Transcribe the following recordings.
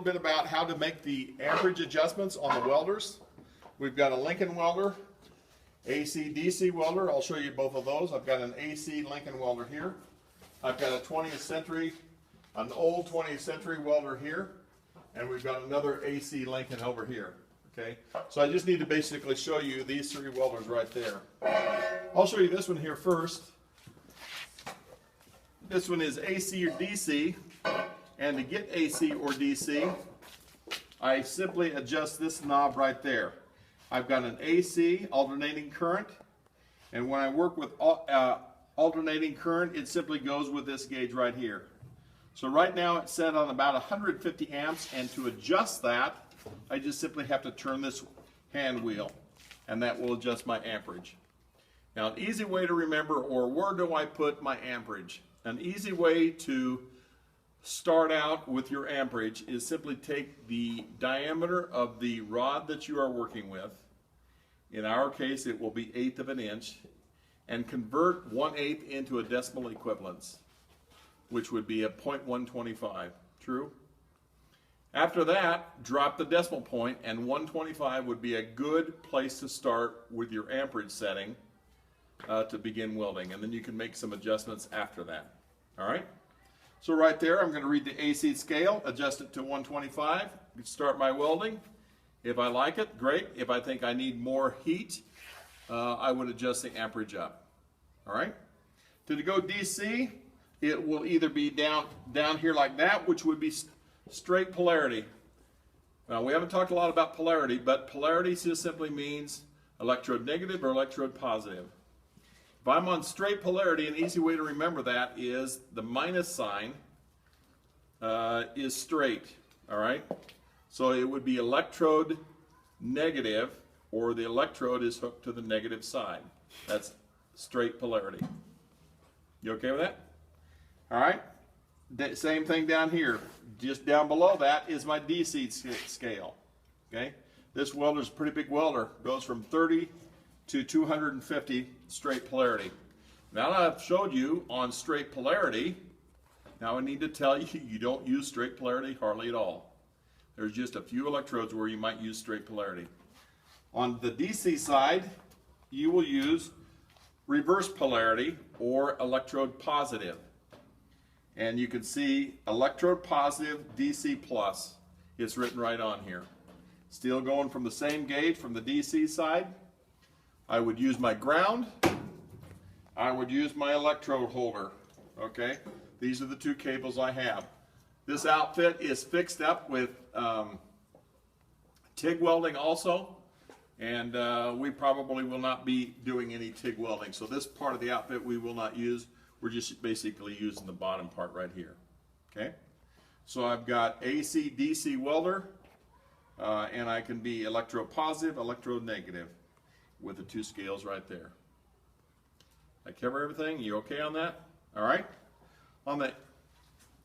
bit about how to make the amperage adjustments on the welders. We've got a Lincoln welder, AC DC welder. I'll show you both of those. I've got an AC Lincoln welder here. I've got a 20th century, an old 20th century welder here, and we've got another AC Lincoln over here. Okay, so I just need to basically show you these three welders right there. I'll show you this one here first. This one is AC or DC, and to get AC or DC, I simply adjust this knob right there. I've got an AC, alternating current, and when I work with alternating current, it simply goes with this gauge right here. So right now it's set on about 150 amps, and to adjust that, I just simply have to turn this hand wheel, and that will adjust my amperage. Now, an easy way to remember, or where do I put my amperage? An easy way to start out with your amperage is simply take the diameter of the rod that you are working with. In our case, it will be 1/8 of an inch, and convert 1/8 into a decimal equivalence, which would be a 0.125. True? After that, drop the decimal point, and 125 would be a good place to start with your amperage setting to begin welding, and then you can make some adjustments after that. All right? So right there, I'm going to read the AC scale, adjust it to 125, start my welding. If I like it, great. If I think I need more heat, I would adjust the amperage up. All right? To go DC, it will either be down here like that, which would be straight polarity. Now, we haven't talked a lot about polarity, but polarity just simply means electrode negative or electrode positive. If I'm on straight polarity, an easy way to remember that is the minus sign is straight, all right? So it would be electrode negative, or the electrode is hooked to the negative side. That's straight polarity. You okay with that? All right? Same thing down here. Just down below that is my DC scale. Okay? This welder is a pretty big welder. Goes from 30 to 250 straight polarity. Now that I've showed you on straight polarity, now I need to tell you, you don't use straight polarity hardly at all. There's just a few electrodes where you might use straight polarity. On the DC side, you will use reverse polarity or electrode positive. And you can see electrode positive DC plus. It's written right on here. Still going from the same gauge from the DC side. I would use my ground. I would use my electrode holder. Okay? These are the two cables I have. This outfit is fixed up with TIG welding also. And we probably will not be doing any TIG welding. So this part of the outfit we will not use. We're just basically using the bottom part right here. Okay? So I've got AC DC welder, and I can be electrode positive, electrode negative with the two scales right there. I cover everything? You okay on that? All right? On the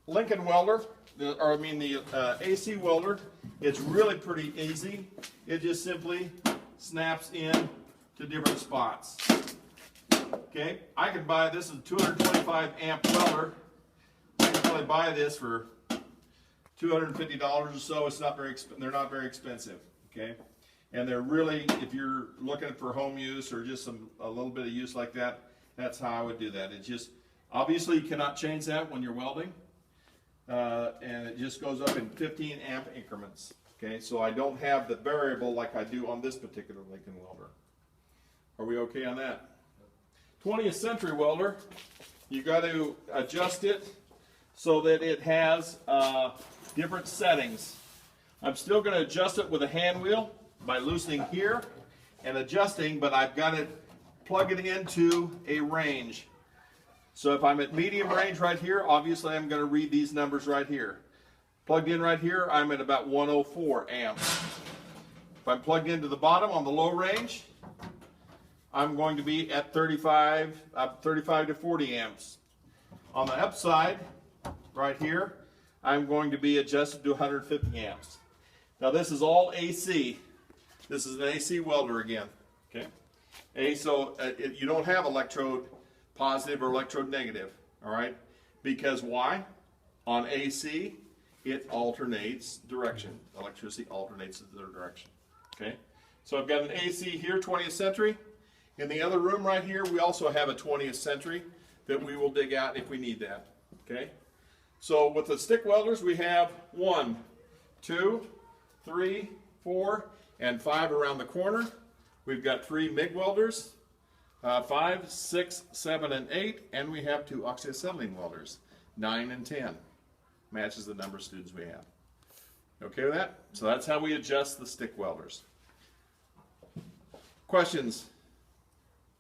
Lincoln welder, the AC welder, it's really pretty easy. It just simply snaps in to different spots. Okay, I can buy this as a 225 amp welder. I can probably buy this for $250 or so. It's not very they're not very expensive. Okay, and they're really, if you're looking for home use or just a little bit of use like that, that's how I would do that. It's just obviously you cannot change that when you're welding, and it just goes up in 15 amp increments. Okay, so I don't have the variable like I do on this particular Lincoln welder. Are we okay on that? 20th century welder, you got to adjust it so that it has different settings. I'm still going to adjust it with a hand wheel by loosening here and adjusting, but I've got to plug it into a range. So if I'm at medium range right here, obviously I'm going to read these numbers right here. Plugged in right here, I'm at about 104 amps. If I'm plugged into the bottom on the low range, I'm going to be at 35 to 40 amps. On the upside, right here, I'm going to be adjusted to 150 amps. Now this is all AC. This is an AC welder again. Okay. So you don't have electrode positive or electrode negative. All right. Because why? On AC, it alternates direction. Electricity alternates the direction. Okay, so I've got an AC here, 20th century. In the other room right here, we also have a 20th century that we will dig out if we need that. Okay, so with the stick welders, we have 1, 2, 3, 4, and 5 around the corner. We've got 3 MIG welders, 5, 6, 7, and 8, and we have 2 oxyacetylene welders, 9 and 10. Matches the number of students we have. Okay with that? So that's how we adjust the stick welders. Questions?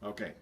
Okay.